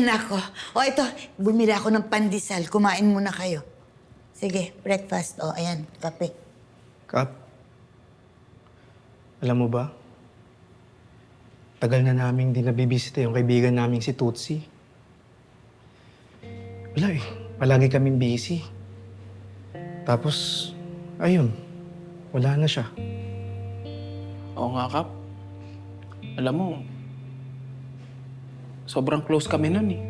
na ako. O ito, bumili ako ng pandesal. Kumain muna kayo. Sige, breakfast. O, ayan, kape. Kap, alam mo ba? Tagal na naming di nabibisita yung kaibigan naming si Tutsi. Wala eh. Palagi kaming busy. Tapos, ayun. Wala na siya. Oo nga, Kap. Alam mo, sobrang close kami nun eh.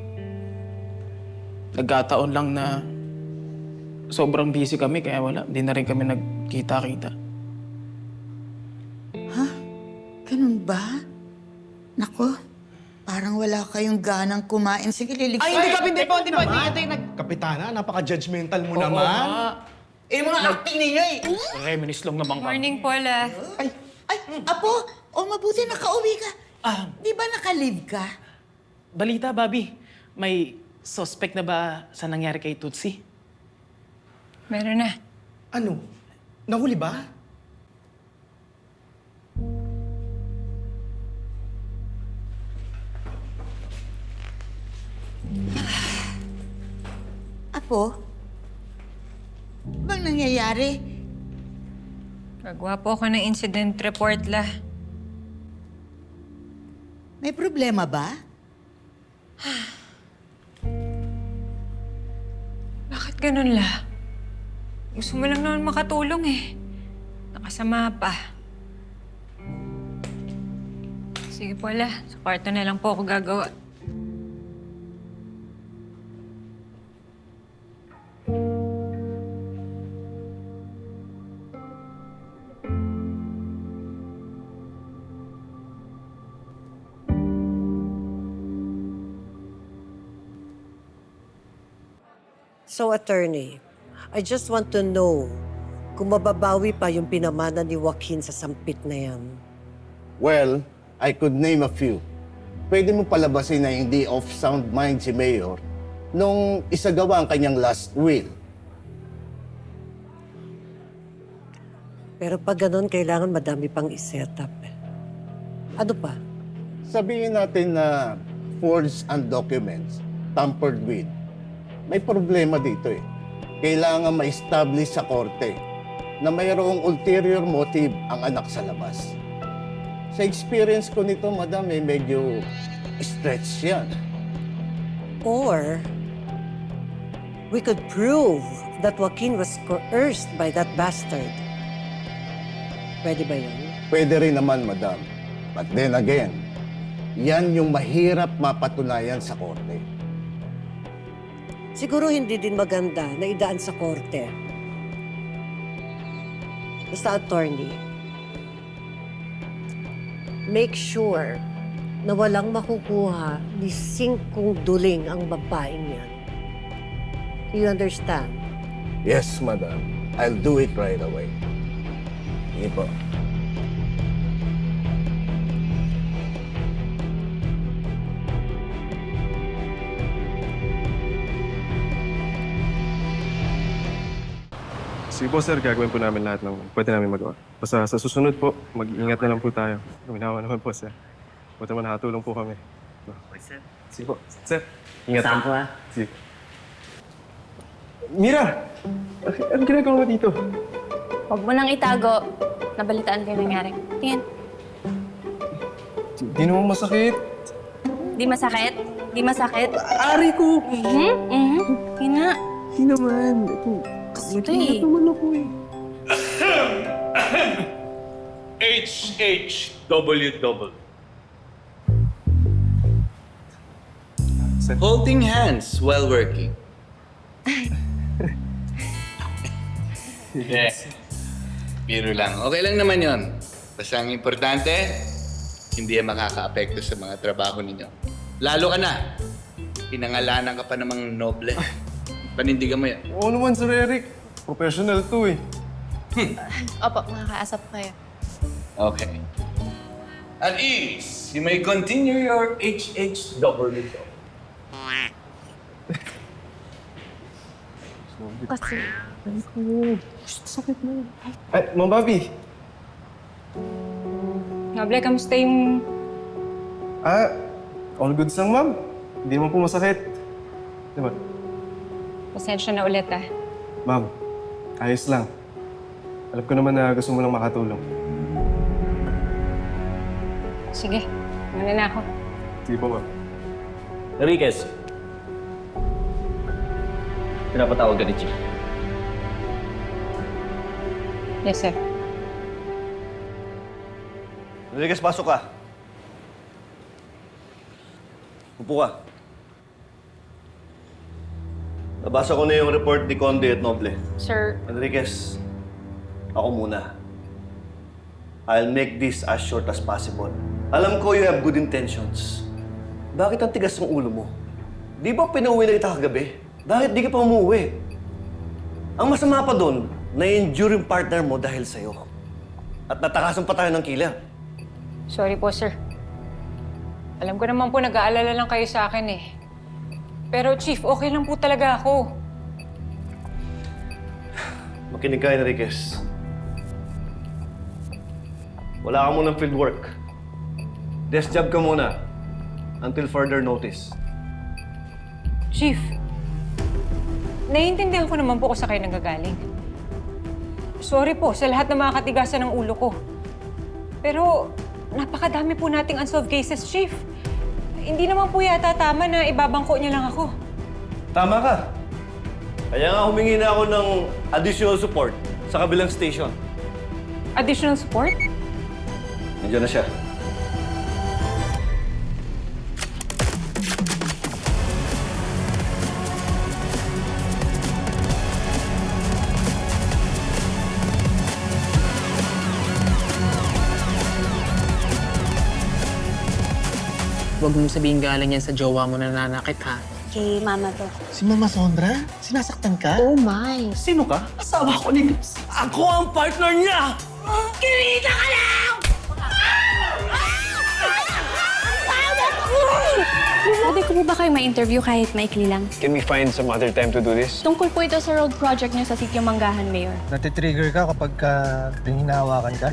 Nagkataon lang na sobrang busy kami kaya wala. Di na rin kami nagkita-kita. Ganun ba? Nako, parang wala kayong ganang kumain. Sige, lilig. Ay, hindi, Kap! Hindi po! Kapitana, napaka-judgmental mo Oo naman. nga. Eh, mga acting ninyo eh. Reminis lang naman, Kap. Morning, Paula. Ay, Apo, mabuti nakauwi ka. Ah. Di ba naka-leave ka? Balita, Bobby. May suspect na ba sa nangyari kay Tutsi? Meron na. Ano? Nahuli ba? Apo, bang nangyayari? Gagawa po ako ng incident report, la. May problema ba? Bakit ganun, la? Gusto mo lang naman makatulong eh. Nakasama pa. Sige po, la. Sa kwarto na lang po ako gagawa. So, attorney, I just want to know kung mababawi pa yung pinamana ni Joaquin sa sampit na yan. Well, I could name a few. Pwede mo palabasin na hindi of sound mind si Mayor nung isagawa ang kanyang last will. Pero pag ganun, kailangan madami pang iset up. Ano pa? Sabihin natin na forged and documents tampered with. May problema dito eh. Kailangan ma-establish sa korte na mayroong ulterior motive ang anak sa labas. Sa experience ko nito, madam, medyo stretch yan. Or, we could prove that Joaquin was coerced by that bastard. Pwede ba yun? Pwede rin naman, madam. But then again, yan yung mahirap mapatunayan sa korte. Siguro hindi din maganda na idaan sa korte. Basta, attorney, make sure na walang makukuha ni singkong duling ang babaeng yan. You understand? Yes, madam. I'll do it right away. Sige po. Sige po, sir. Gagawin po namin lahat ng pwede namin magawa. Basta sa susunod po, mag-ingat na lang po tayo. Guminawa naman po, sir. Buti man nakatulong po kami. Okay, sir. Sige po. Sir, ingat Saan po, ha? Sige. Mira! Anong ginagawa mo dito? Huwag mo nang itago. Nabalitaan ko yung nangyari. Tingin. Di naman masakit. Di masakit? Di masakit? Ari ko! Tingin nga. Di naman. Gusto eh. naman ako eh. HHWW. Sir. Holding hands while working. Yeah. Biro lang. Okay lang naman yon. Basta ang importante, hindi yan makaka-apekto sa mga trabaho ninyo. Lalo ka na. Pinangalanan ka pa namang noble. Panindigan mo yan. Oo naman, Sir Eric. Professional to eh. Opo, makakaasa po kayo. Okay. At ease, you may continue your HHW. Kasi, Ay, Ma'am Bobby. Noble, kamusta yung... All goods lang, ma'am. Hindi naman po masakit. Di ba? Pasensya na ulit ah. Ma'am, ayos lang. Alam ko naman na gusto mo lang makatulong. Sige, muna na ako. Sige po, ma'am. Enriquez. Pinapatawag ka ni Chief. Yes, sir. Enriquez, pasok ka. Upo ka. Nabasa ko na yung report ni Conde at Noble. Sir, Enriquez, ako muna. I'll make this as short as possible. Alam ko you have good intentions. Bakit ang tigas ng ulo mo? Di ba pinauwi na kita kagabi? Bakit di ka pa umuwi? Ang masama pa doon, na-injure yung partner mo dahil sa'yo. At natakasan pa tayo ng kila. Sorry po, sir. Alam ko naman po nag-aalala lang kayo sa akin eh. Pero Chief, okay lang po talaga ako. Makinig ka, Enriquez. Wala ka munang field work. Desk job ka muna until further notice. Chief, naiintindihan ko naman po kung sa kayo nanggagaling. Sorry po sa lahat ng mga katigasan ng ulo ko. Pero napakadami po nating unsolved cases, Chief. Hindi naman po yata tama na ibabangko niyo lang ako. Tama ka. Kaya nga humingi na ako ng additional support sa kabilang station. Additional support? Nandiyan na siya. Huwag mong sabihin galing yan sa jowa mo na nanakit, ha? kay Mama to. Si Mama Sondra? Sinasaktan ka? Oh my. Sino ka? Asawa ko ni Lips. Ako ang partner niya! Kirita ka lang! Pwede ko po ba kayo ma-interview kahit maikli lang? Can we find some other time to do this? Tungkol po ito sa road project niyo sa Sitio Manggahan, Mayor. Natitrigger ka kapag hinahawakan ka?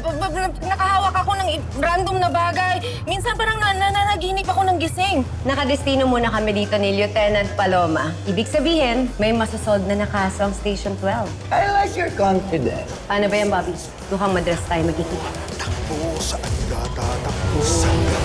Nakahawak ako ng random na bagay. Minsan parang nananaginip ako ng gising. Nakadestino muna kami dito ni Lieutenant Paloma. Ibig sabihin, may masasolve na na kaso ang Station 12. I like your confidence. Paano ba yan, Bobby? Mukhang madras tayo magkikita. Takbo saan ka tatakbo? Saan ka